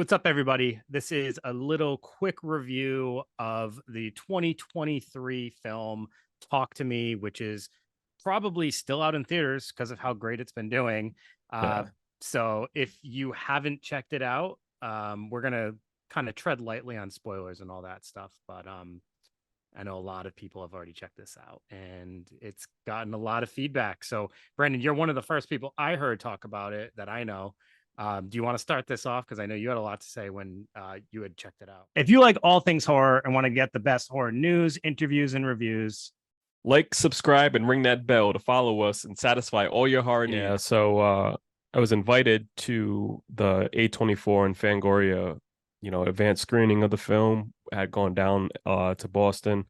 what's up, everybody? This is a little quick review of the 2023 film Talk to Me, which is probably still out in theaters because of how great it's been doing. Uh, Yeah. so if you haven't checked it out, we're gonna kind of tread lightly on spoilers and all that stuff. But I know a lot of people have already checked this out, and it's gotten a lot of feedback. So, Brandon, you're one of the first people I heard talk about it that I know. Do you want to start this off? Because I know you had a lot to say when you had checked it out. If you like all things horror and want to get the best horror news, interviews, and reviews, Like, subscribe, and ring that bell to follow us and satisfy all your horror yeah, needs. I was invited to the A24 and Fangoria, advanced screening of the film. I had gone down to Boston,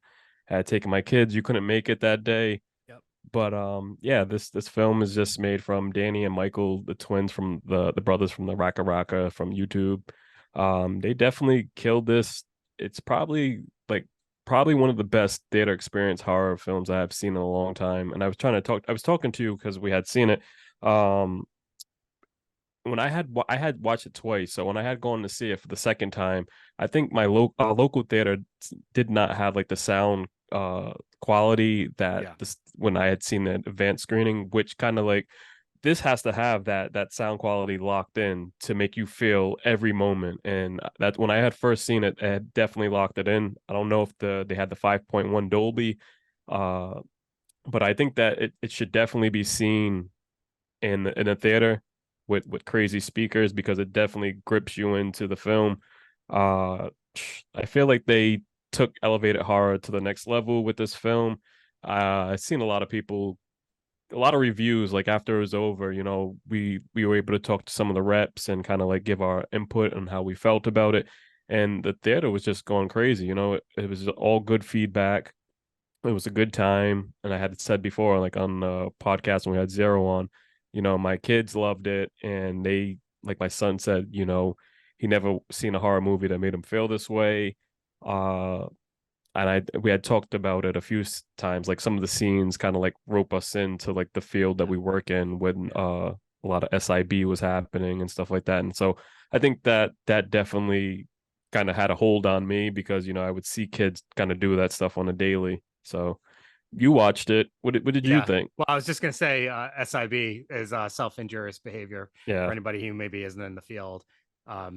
had taken my kids. You couldn't make it that day. yep, But yeah, this film is just made from Danny and Michael, the twins from the brothers from the Raka Raka from YouTube. They definitely killed this. It's probably one of the best theater experience horror films I have seen in a long time. And I was talking to you because we had seen it. Um, when I had watched it twice, so when I had gone to see it for the second time, I think my local theater did not have like the sound quality that yeah, this when I had seen the advanced screening, which kind of like this has to have that sound quality locked in to make you feel every moment. And that when I had first seen it, it had definitely locked it in. I don't know if they had the 5.1 Dolby, uh, but I think that it should definitely be seen in a theater with crazy speakers because it definitely grips you into the film. Uh, I feel like they took elevated horror to the next level with this film. I've seen a lot of reviews like after it was over, we were able to talk to some of the reps and kind of like give our input on how we felt about it. And the theater was just going crazy, it was all good feedback. It was a good time. And I had said before, like on the podcast when we had Zero on, my kids loved it. And they, like my son said, he never seen a horror movie that made him feel this way. Uh, and we had talked about it a few times, like some of the scenes kind of like rope us into like the field that yeah, we work in when yeah. a lot of SIB was happening and stuff like that. And so I think that definitely kind of had a hold on me because I would see kids kind of do that stuff on a daily. So you watched it. What did you Yeah. think? Well, I was just gonna say SIB is self-injurious behavior for Yeah. anybody who maybe isn't in the field.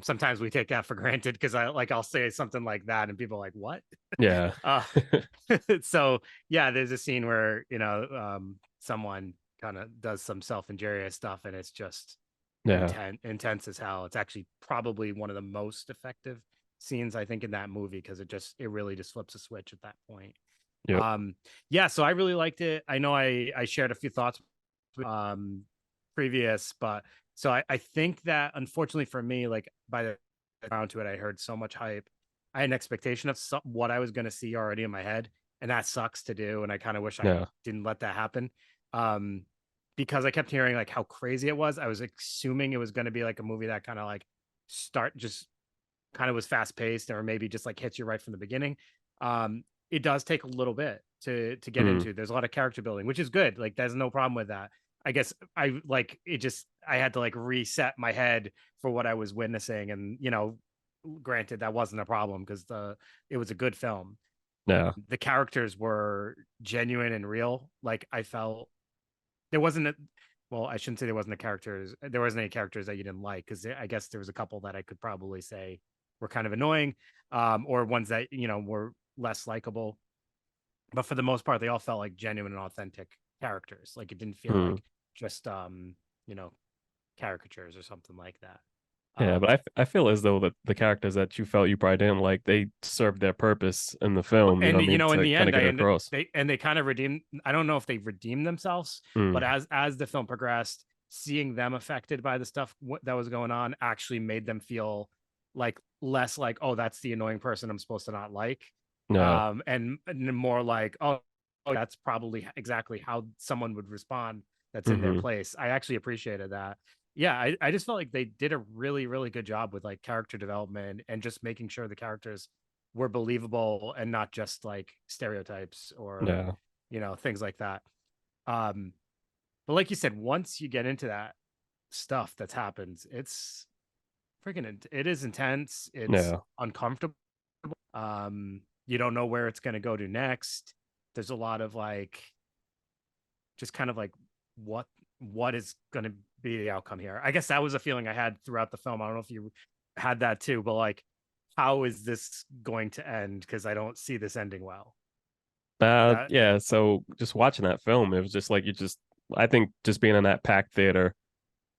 Sometimes we take that for granted because I'll say something like that and people are like, what? Yeah. uh, so yeah, there's a scene where someone kind of does some self-injurious stuff and it's just Yeah. intense as hell. It's actually probably one of the most effective scenes I think in that movie because it really just flips a switch at that point. Yep. um yeah, so I really liked it. I know I shared a few thoughts previous, but so I think that unfortunately for me, like by the round to it, I heard so much hype. I had an expectation of what I was going to see already in my head, and that sucks to do, and I kind of wish I Yeah. didn't let that happen. um because I kept hearing like how crazy it was. I was assuming it was going to be like a movie that kind of like start just kind of was fast paced or maybe just like hits you right from the beginning. It does take a little bit to get Mm. into. There's a lot of character building, which is good. Like there's no problem with that. I guess I like it just I had to like reset my head for what I was witnessing. And granted that wasn't a problem because it was a good film. Yeah. The characters were genuine and real. Like I felt there wasn't a well, I shouldn't say there wasn't any characters that you didn't like, because I guess there was a couple that I could probably say were kind of annoying, or ones that were less likable. But for the most part, they all felt like genuine and authentic characters. Like it didn't feel Mm. like just you know caricatures or something like that. Yeah, but um I feel as though the characters that you felt you probably didn't like, they served their purpose in the film, you know and what I mean, in to the kind of end get I it ended across. they kind of redeemed. I don't know if they redeemed themselves, but Mm. as the film progressed, seeing them affected by the stuff that was going on actually made them feel like less like, oh, that's the annoying person I'm supposed to not like. Yeah. And more like, oh, that's probably exactly how someone would respond that's in their Hmm. place. I actually appreciated that. Yeah, I just felt like they did a really, really good job with like character development and just making sure the characters were believable and not just like stereotypes or Yeah. things like that. um but like you said, once you get into that stuff that's happens, it's it is intense. It's Yeah. uncomfortable. You don't know where it's going to go to next. There's a lot of like just kind of like what what is going to be the outcome here. I guess that was a feeling I had throughout the film. I don't know if you had that too, but like how is this going to end, because I don't see this ending well. That Yeah, so just watching that film, it was just like you just I think just being in that packed theater,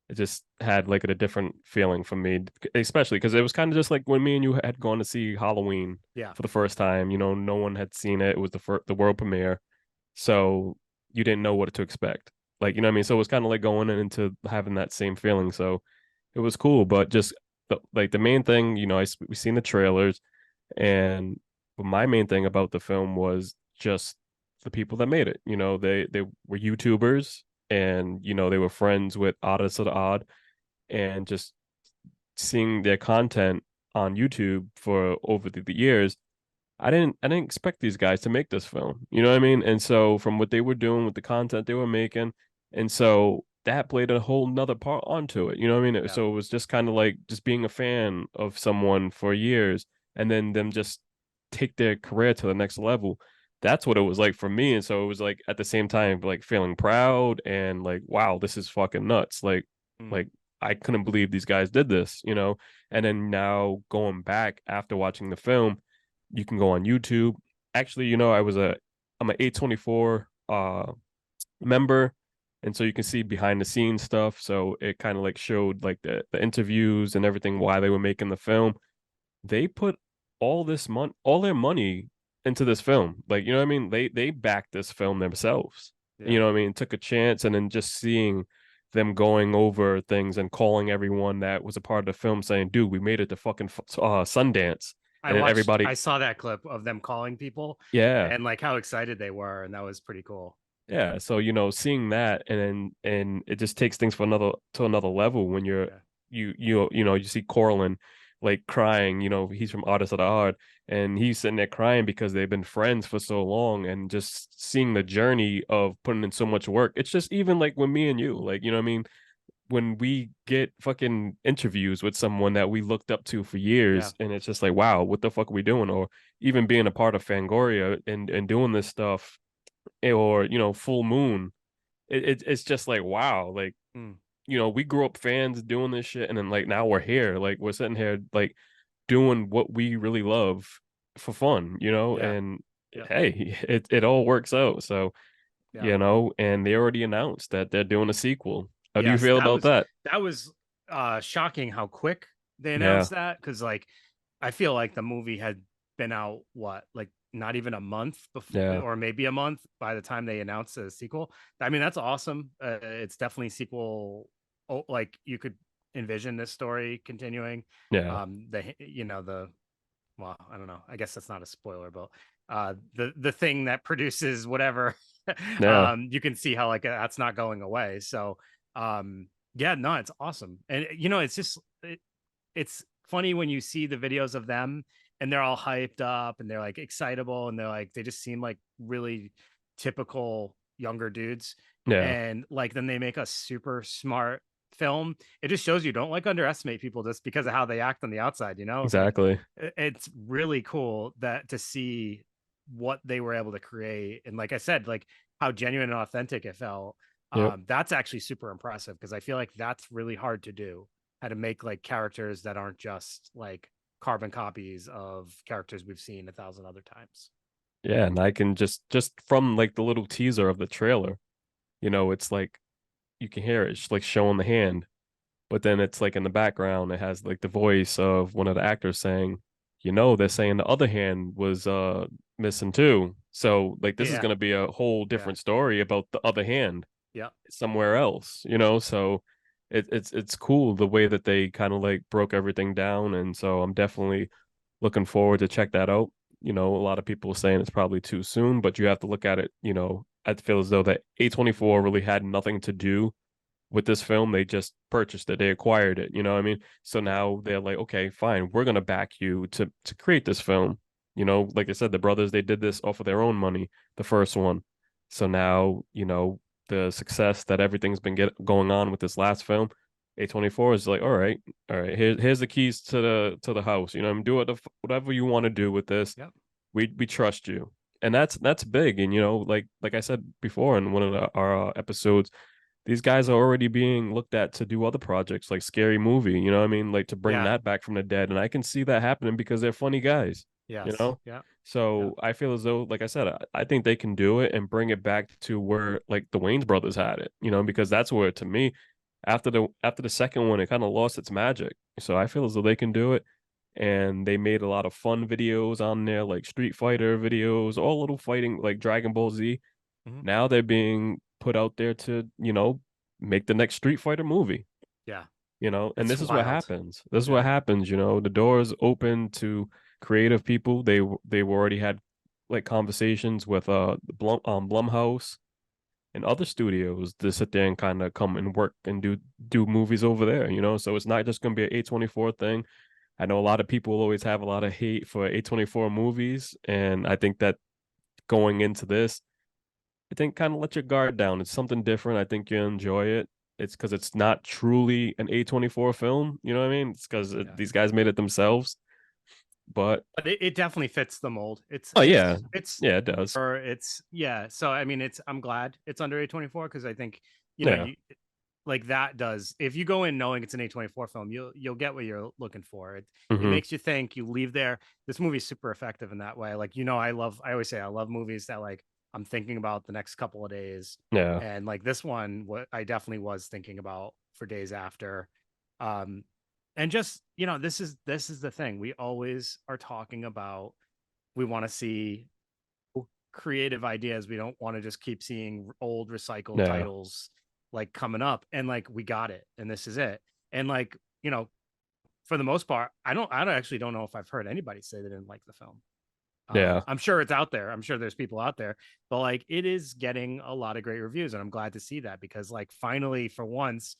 it just had like a different feeling for me, especially because it was kind of just like when me and you had gone to see Halloween yeah. for the first time. No one had seen it. It was the world premiere, so you didn't know what to expect. Like, you know what I mean? So it was kind of like going into having that same feeling. So it was cool, but just like the main thing, we seen the trailers, and my main thing about the film was just the people that made it. They were YouTubers, and they were friends with Oddest of the Odd, and just seeing their content on YouTube for over the years, I didn't expect these guys to make this film. You know what I mean? And so from what they were doing with the content they were making, and so that played a whole nother part onto it. You know what I mean? Yeah. So it was just kind of like just being a fan of someone for years and then them just take their career to the next level. That's what it was like for me. And so it was like at the same time like feeling proud and like, wow, this is fucking nuts. Mm. Like I couldn't believe these guys did this. And then now going back after watching the film, you can go on YouTube. Actually, I'm an A24 member, and so you can see behind the scenes stuff. So it kind of like showed like the interviews and everything why they were making the film. They put all their money into this film. Like, you know what I mean? They backed this film themselves. You Yeah. know what I mean? Took a chance, and then just seeing them going over things and calling everyone that was a part of the film saying, dude, we made it to fucking Sundance. And then I everybody, saw that clip of them calling people yeah, and like how excited they were, and that was pretty cool. yeah. So, seeing that, and it just takes things to another level when Yeah. you see Corlin like crying. He's from Artist of the Odd, and he's sitting there crying because they've been friends for so long, and just seeing the journey of putting in so much work. It's just even like when me and you, like, you know what I mean? When we get fucking interviews with someone that we looked up to for Yeah. years, and it's just like, wow, what the fuck are we doing? Or even being a part of Fangoria and doing this stuff, or Full Moon, it's just like, wow, like, Mm. we grew up fans doing this shit, and then like now we're here, like we're sitting here like doing what we really love for fun. Yeah. And Yeah. hey, it all works out. So, Yeah. and they already announced that they're doing a sequel. How do you Yes, feel about that? that was shocking how quick they Yeah, announced that, because like I feel like the movie had been out what, like not even a month before, yeah, or maybe a month by the time they announced a sequel. I mean, that's awesome. It's definitely sequel. Oh, like you could envision this story continuing. yeah, The well, I don't know. I guess that's not a spoiler, but the thing that produces whatever, yeah, you can see how like that's not going away. So yeah, no, it's awesome. And it's just it's funny when you see the videos of them and they're all hyped up and they're like excitable and they're like they just seem like really typical younger dudes. yeah, And like then they make a super smart film. It just shows you don't like underestimate people just because of how they act on the outside, like exactly. it's really cool that to see what they were able to create, and like I said, like how genuine and authentic it felt. Yep. That's actually super impressive, because I feel like that's really hard to do, how to make like characters that aren't just like carbon copies of characters we've seen a thousand other times. Yeah, and I can just from like the little teaser of the trailer, it's like you can hear it, it's like showing the hand, but then it's like in the background, it has like the voice of one of the actors saying, they're saying the other hand was missing too. So like this is Yeah. gonna be a whole Yeah. different story about the other hand Yeah. somewhere else. So it's cool the way that they kind of like broke everything down, and so I'm definitely looking forward to check that out. A lot of people saying it's probably too soon, but you have to look at it. I feel as though that A24 really had nothing to do with this film. They just purchased it, they acquired it. You know what I mean? So Yeah. now they're like, okay, fine, we're gonna back you to create this film. Like I said, the brothers, they did this off of their own money, the first one. So now, the success that everything's been going on with this last film, A24 is like, all right, here's the keys to the house. You know, do whatever you want to do with this. Yep. We trust you, and that's big. And you know, like I said before in one of our episodes, these guys are already being looked at to do other projects like Scary Movie. You know what I mean? Like to bring Yeah. that back from the dead, and I can see that happening because they're funny guys. You Yes. know. Yeah. Yeah. So I feel as though, like I said, I think they can do it and bring it back to where like the Wayne's brothers had it, you know, because that's where to me, after the second one, it kind of lost its magic. So I feel as though they can do it. And they made a lot of fun videos on there, like Street Fighter videos, all little fighting like Dragon Ball Z. Hmm. Now they're being put out there to, you know, make the next Street Fighter movie, Yeah. you know, and It's this is what wild. happens. This is what Yeah. happens, you know, the doors open to creative people. They already had like conversations with Blumhouse and other studios to sit there and kind of come and work and do movies over there, you know. So it's not just gonna be an A24 thing. I know a lot of people always have a lot of hate for A24 movies, and I think that going into this, I think kind of let your guard down. It's something different. I think you'll enjoy it. It's because it's not truly an A24 film. You know what I mean? It's because Yeah. these guys made it themselves. But But it definitely fits the mold. oh yeah, yeah, it does. or it's yeah. So I mean, I'm glad it's under A24 because I think Yeah. you like that does. If you go in knowing it's an A24 film, you'll get what you're looking for. It Hmm. makes you think. You leave there. This movie's super effective in that way. Like I always say I love movies that like I'm thinking about the next couple of days, Yeah. and like this one, what I definitely was thinking about for days after. Um, and just this is the thing we always are talking about. We want to see creative ideas. We don't want to just keep seeing old recycled Yeah. titles like coming up, and like we got it and this is it. And like for the most part, I actually don't know if I've heard anybody say they didn't like the film. Yeah. I'm sure it's out there. I'm sure there's people out there, but like it is getting a lot of great reviews, and I'm glad to see that because like finally for once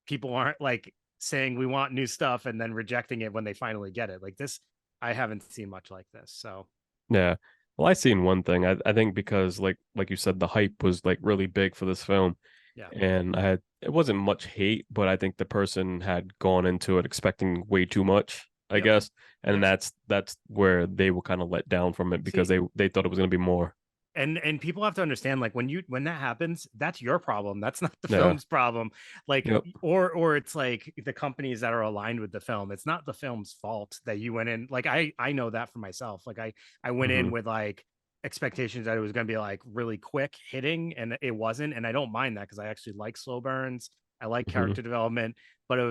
people aren't like saying we want new stuff and then rejecting it when they finally get it. Like this, I haven't seen much like this. So Yeah. Well, I seen one thing. I think because like you said, the hype was like really big for this film, yeah, and it wasn't much hate, but I think the person had gone into it expecting way too much, I yep, guess, and yep. that's where they were kind of let down from it because See, they thought it was gonna be more. and people have to understand like when that happens, that's your problem. That's not the Yeah. film's problem. Like Yep. or it's like the companies that are aligned with the film. It's not the film's fault that you went in. Like I know that for myself. Like I went Hmm. in with like expectations that it was going to be like really quick hitting and it wasn't, and I don't mind that because I actually like slow burns. I like Hmm. character development, but it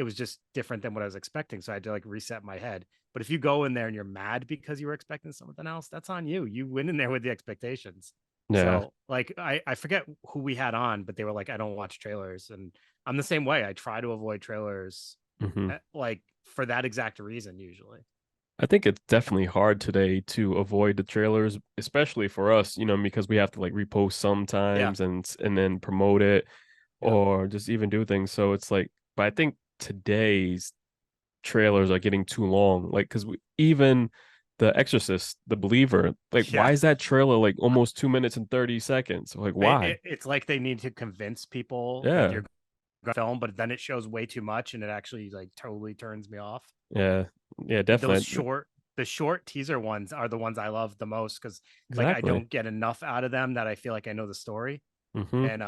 was just different than what I was expecting, so I had to like reset my head. But if you go in there and you're mad because you were expecting something else, that's on you. You went in there with the expectations. Yeah. So like I forget who we had on, but they were like, I don't watch trailers. And I'm the same way. I try to avoid trailers Hmm. like for that exact reason usually. I think it's definitely hard today to avoid the trailers, especially for us, you know, because we have to like repost Yeah. sometimes and then promote it Yep. or just even do things. So it's like, but I think today's trailers are getting too long. Like, because even The Exorcist, The Believer, like, Yeah. why is that trailer like almost 2 minutes and 30 seconds? Like, why? It's like they need to convince people that Yeah, you're going to film, but then it shows way too much and it actually like totally turns me off. yeah, yeah, Those definitely. the short teaser ones are the ones I love the most because like I Exactly. don't get enough out of them that I feel like I know the story. Mm-hmm.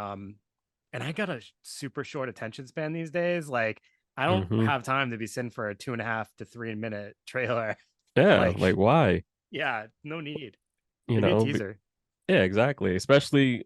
And I got a super short attention span these days. Like I don't Mm-hmm. have time to be sitting for a 2.5 to 3 minute trailer. Yeah, like Like, why? yeah, no need. You Give me a know, teaser. yeah, exactly. Especially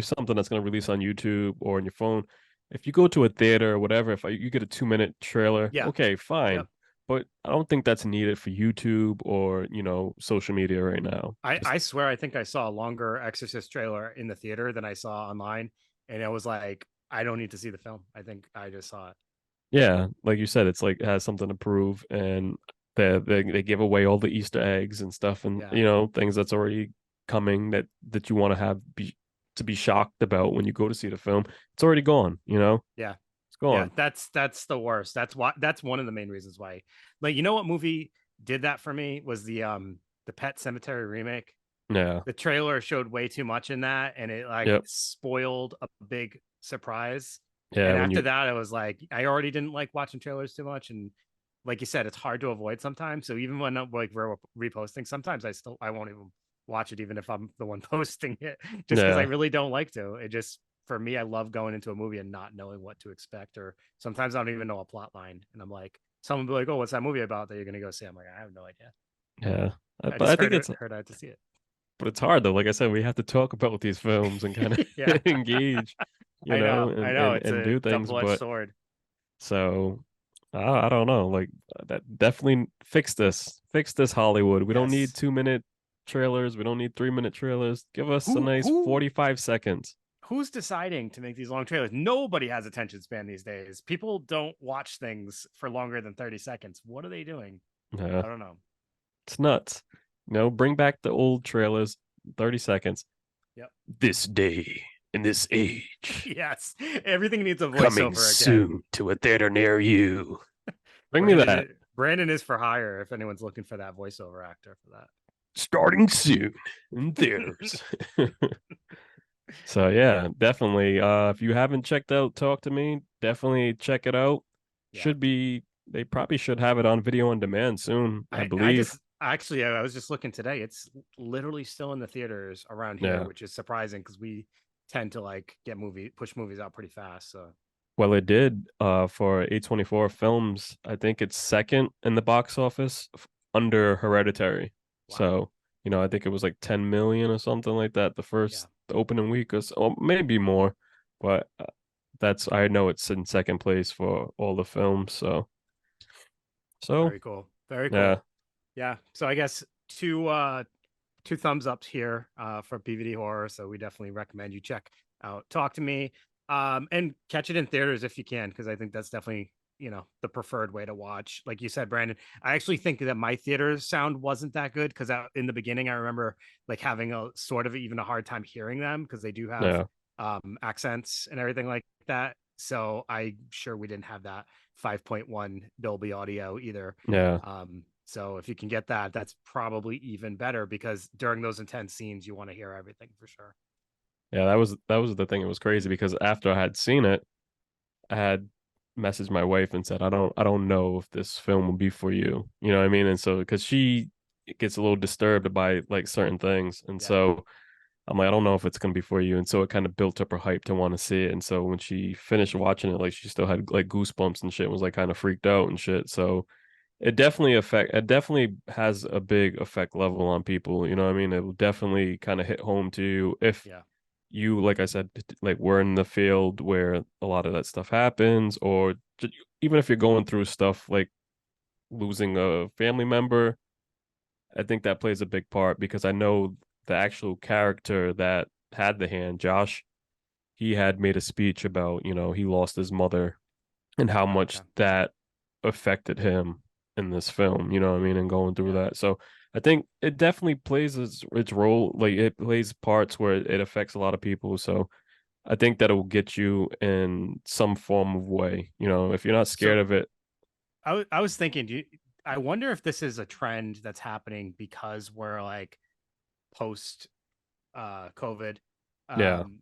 something that's going to release on YouTube or on your phone. If you go to a theater or whatever, if you get a 2 minute trailer, Yeah. okay, fine. Yep. But I don't think that's needed for YouTube or, you know, social media right now. Just I swear I think I saw a longer Exorcist trailer in the theater than I saw online. And it was like, I don't need to see the film. I think I just saw it. yeah, like you said, it's like it has something to prove, and they give away all the Easter eggs and stuff, and Yeah. you know things that's already coming that you want to have be shocked about when you go to see the film. It's already gone, you know, Yeah. it's Yeah, gone. that's the worst. That's one of the main reasons why. Like, you know what movie did that for me was the Pet Cemetery remake. Yeah, The trailer showed way too much in that, and it like yep, spoiled a big surprise. Yeah, And when after you that, I was like, I already didn't like watching trailers too much, and like you said, it's hard to avoid sometimes. So even when I'm like reposting, sometimes I won't even watch it, even if I'm the one posting it, just because I yeah, really don't like to. It just for me, I love going into a movie and not knowing what to expect, or sometimes I don't even know a plot line, and I'm like, someone will be like, "Oh, what's that movie about that you're gonna go see?" I'm like, I have no idea. yeah. I But I just think heard I had to see it. but it's hard though. Like I said, we have to talk about these films and kind of Yeah, engage, I know. It's and a do things. double edged But sword. so I don't know. Like that definitely fix this Hollywood. We don't need Yes. 2 minute trailers. We don't need 3 minute trailers. Give us a Who nice who 45 seconds. who's deciding to make these long trailers? Nobody has attention span these days. People don't watch things for longer than 30 seconds. What are they doing? Yeah, I don't know. it's nuts. Bring back the old trailers, 30 seconds. Yep. This day in this age, Yes. Everything needs a coming voiceover again. soon to a theater near you. Bring me that. Brandon is for hire if anyone's looking for that voiceover actor for that. Starting soon in theaters. So yeah, definitely. If you haven't checked out Talk to Me, definitely check it out. Yeah. Should be They probably should have it on video on demand soon, I I believe. just actually I was just looking today. It's literally still in the theaters around here, Yeah. which is surprising because we tend to like get push movies out pretty fast. So Well, it did for A24 films. I think it's second in the box office under Hereditary. wow. So, I think it was like 10 million or something like that Yeah. the opening week or so, or maybe more. But I know it's in second place for all the films. So Very cool. Very yeah, cool. Yeah. So I guess two thumbs ups here for PVD horror. So we definitely recommend you check out Talk to Me. And catch it in theaters if you can, because I think that's definitely, the preferred way to watch. Like you said, Brandon, I actually think that my theater sound wasn't that good because in the beginning I remember like having a sort of even a hard time hearing them because they do have yeah, accents and everything like that. So I'm sure we didn't have that 5.1 Dolby audio either. yeah. So if you can get that, that's probably even better because during those intense scenes, you want to hear everything for sure. Yeah, that was the thing. It was crazy because after I had seen it, I had messaged my wife and said, I don't know if this film will be for you. You know what I mean? And so because she gets a little disturbed by like certain things. And Yeah. so I'm like, I don't know if it's gonna be for you. And so it kind of built up her hype to want to see it. And so when she finished watching it, like she still had like goosebumps and shit, was like kind of freaked out and shit. So it definitely has a big effect level on people. You know what I mean? It will definitely kind of hit home to you if Yeah. you, like I said, like we're in the field where a lot of that stuff happens, or even if you're going through stuff like losing a family member, I think that plays a big part because I know the actual character that had the hand, Josh, he had made a speech about, he lost his mother and how much Okay. that affected him in this film, you know what I mean, and going through Yeah. that. So I think it definitely plays its role, like it plays parts where it affects a lot of people. So I think that it will get you in some form of way. If you're not scared So of it, I was thinking, I wonder if this is a trend that's happening because we're like post COVID, yeah. um,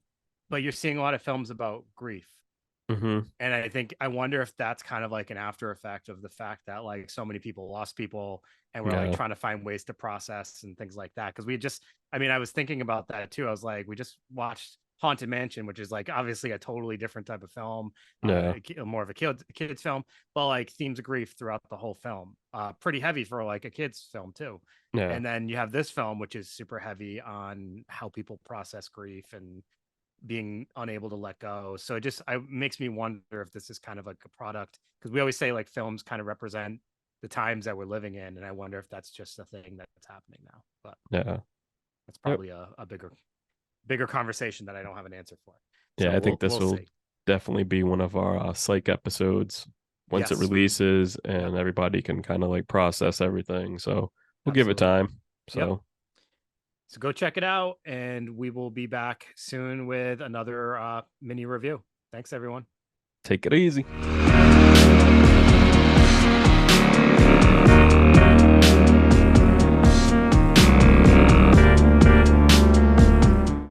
but you're seeing a lot of films about grief. Hmm. And I think I wonder if that's kind of like an after effect of the fact that like so many people lost people and we're like Yeah. trying to find ways to process and things like that. Because we just, I mean, I was thinking about that too. I was like, we just watched Haunted Mansion, which is like obviously a totally different type of film, Yeah. more of a kids film, but like themes of grief throughout the whole film. Pretty heavy for like a kids film too. Yeah. And then you have this film, which is super heavy on how people process grief and being unable to let go. So it makes me wonder if this is kind of like a product because we always say like films kind of represent the times that we're living in, and I wonder if that's just a thing that's happening now. But Yeah. that's Yep. probably a bigger conversation that I don't have an answer for. Yeah. So I think this we'll will see. definitely be one of our psych episodes once it Yes. releases Yep. and everybody can kind of like process everything. So we'll give it Absolutely. time. Yep. So So go check it out, and we will be back soon with another mini review. Thanks, everyone. take it easy.